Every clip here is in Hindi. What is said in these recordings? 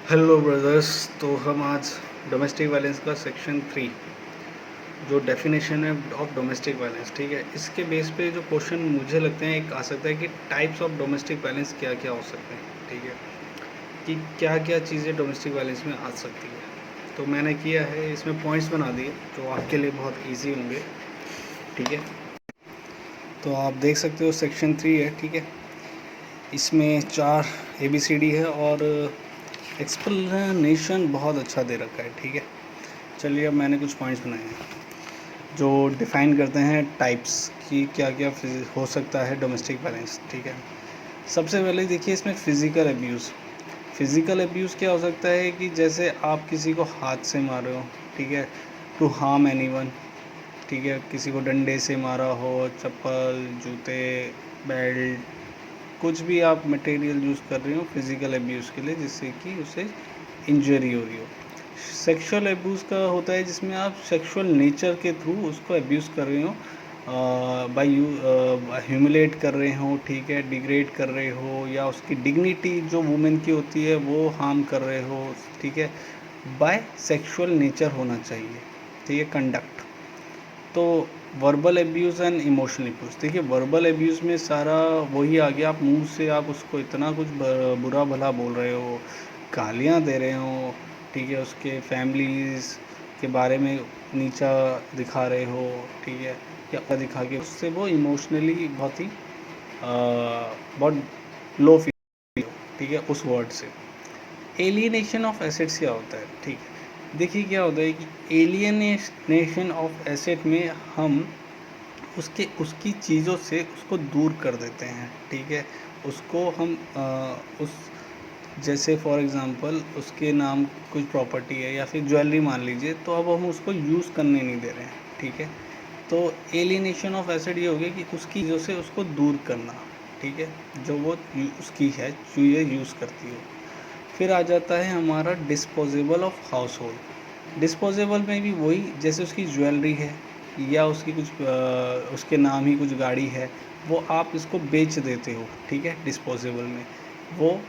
Hello brothers. तो हम आज डोमेस्टिक वायलेंस का सेक्शन 3 जो डेफिनेशन है ऑफ डोमेस्टिक वायलेंस, ठीक है, इसके बेस पे जो क्वेश्चन मुझे लगते हैं एक आ सकता है कि टाइप्स ऑफ डोमेस्टिक वायलेंस क्या क्या हो सकते हैं, ठीक है, कि क्या क्या चीज़ें डोमेस्टिक वायलेंस में आ सकती है। तो मैंने किया है, इसमें पॉइंट्स बना दिए जो आपके लिए बहुत ईजी होंगे, ठीक है। तो आप देख सकते हो सेक्शन 3 है, ठीक है। इसमें 4 ABCD है और एक्सप्लेनेशन बहुत अच्छा दे रखा है, ठीक है। चलिए अब मैंने कुछ पॉइंट्स बनाए हैं जो डिफ़ाइन करते हैं टाइप्स की क्या क्या हो सकता है डोमेस्टिक वायलेंस, ठीक है। सबसे पहले देखिए इसमें फ़िज़िकल अब्यूज़। फ़िज़िकल अब्यूज़ क्या हो सकता है कि जैसे आप किसी को हाथ से मार रहे हो, ठीक है, टू हार्म एनीवन, ठीक है, किसी को डंडे से मारा हो, चप्पल, जूते, बेल्ट, कुछ भी आप मटेरियल यूज़ कर रहे हो फिज़िकल अब्यूज़ के लिए जिससे कि उसे इंजरी हो रही हो। सेक्सुअल अब्यूज़ का होता है जिसमें आप सेक्सुअल नेचर के थ्रू उसको अब्यूज़ कर रहे हो, बाय यू ह्यूमिलेट कर रहे हो, ठीक है, डिग्रेड कर रहे हो, या उसकी डिग्निटी जो वुमेन की होती है वो हार्म कर रहे हो, ठीक है, बाय सेक्सुअल नेचर होना चाहिए, ठीक है, कंडक्ट। तो verbal abuse and emotional abuse, देखिए वर्बल एब्यूज़ में सारा वही आ गया, आप मुंह से आप उसको इतना कुछ बुरा भला बोल रहे हो, गालियाँ दे रहे हो, ठीक है, उसके फैमिलीज़ के बारे में नीचा दिखा रहे हो, ठीक है, या दिखा के उससे वो इमोशनली बहुत ही बहुत लो फील, ठीक है, उस वर्ड से। एलियनेशन ऑफ एसेट्स क्या होता है, ठीक है, देखिए क्या होता है कि एलियनेशन ऑफ एसेट में हम उसकी चीज़ों से उसको दूर कर देते हैं, ठीक है, उसको हम उस जैसे फॉर एग्ज़ाम्पल उसके नाम कुछ प्रॉपर्टी है या फिर ज्वेलरी मान लीजिए, तो अब हम उसको यूज़ करने नहीं दे रहे हैं, ठीक है। तो एलियनेशन ऑफ एसेट ये हो गया कि उसकी चीज़ों से उसको दूर करना, ठीक है, जो वो उसकी है जो ये यूज़ करती हो। फिर आ जाता है हमारा disposable of house hold. Disposable में भी वही, जैसे उसकी ज्वेलरी है या उसकी कुछ उसके नाम ही कुछ गाड़ी है, वो आप इसको बेच देते हो, ठीक है, डिस्पोजेबल में वो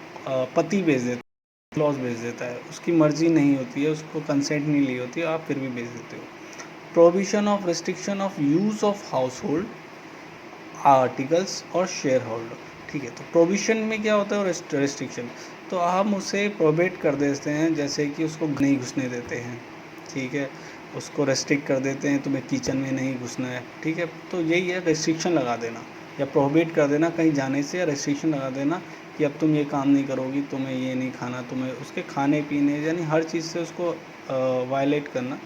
पति बेच देता है, लॉस बेच देता है, उसकी मर्जी नहीं होती है, उसको कंसेंट नहीं ली होती है, आप फिर भी बेच देते हो। Provision of restriction of use of house hold articles और शेयर होल्डर, ठीक है। तो प्रोविजन में क्या होता है और रेस्ट्रिक्शन, तो हम उसे प्रोबेट कर देते हैं, जैसे कि उसको नहीं घुसने देते हैं, ठीक है, उसको रेस्ट्रिक्ट कर देते हैं, तुम्हें किचन में नहीं घुसना है, ठीक है। तो यही है रेस्ट्रिक्शन लगा देना या प्रोहिबिट कर देना कहीं जाने से, या रेस्ट्रिक्शन लगा देना कि अब तुम ये काम नहीं करोगी, तुम्हें ये नहीं खाना, तुम्हें उसके खाने पीने यानी हर चीज़ से उसको वायलेट करना,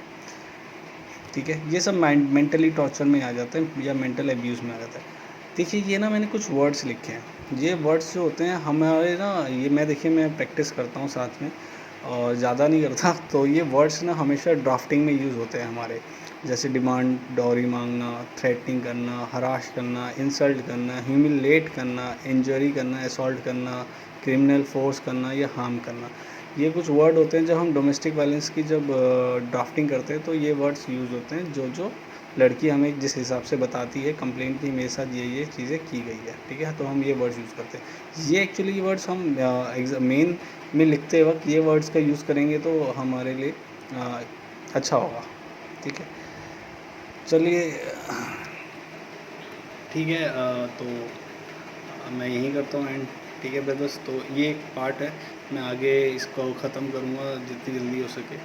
ठीक है। ये सब मेंटली टॉर्चर में आ जाता है या मेंटल एब्यूज़ में आ जाता है। देखिए ये ना मैंने कुछ वर्ड्स लिखे हैं, ये वर्ड्स जो होते हैं हमारे ना, ये मैं देखिए मैं प्रैक्टिस करता हूँ साथ में और ज़्यादा नहीं करता, तो ये वर्ड्स ना हमेशा ड्राफ्टिंग में यूज़ होते हैं हमारे, जैसे डिमांड, डॉरी मांगना, थ्रेटनिंग करना, हराश करना, इंसल्ट करना, ह्यूमिलेट करना, इंजरी करना, असॉल्ट करना, क्रिमिनल फोर्स करना या हार्म करना। ये कुछ वर्ड होते हैं जब हम डोमेस्टिक वायलेंस की जब ड्राफ्टिंग करते हैं तो ये वर्ड्स यूज़ होते हैं, जो जो लड़की हमें जिस हिसाब से बताती है कंप्लेंट की मेरे साथ ये चीज़ें की गई है, ठीक है, तो हम ये वर्ड्स यूज़ करते हैं। ये एक्चुअली वर्ड्स हम मेन में लिखते वक्त ये वर्ड्स का यूज़ करेंगे तो हमारे लिए अच्छा होगा, ठीक है। चलिए ठीक है, तो मैं यहीं करता हूँ एंड, ठीक है ब्रदर्स। तो ये एक पार्ट है, मैं आगे इसको ख़त्म करूँगा जितनी जल्दी हो सके।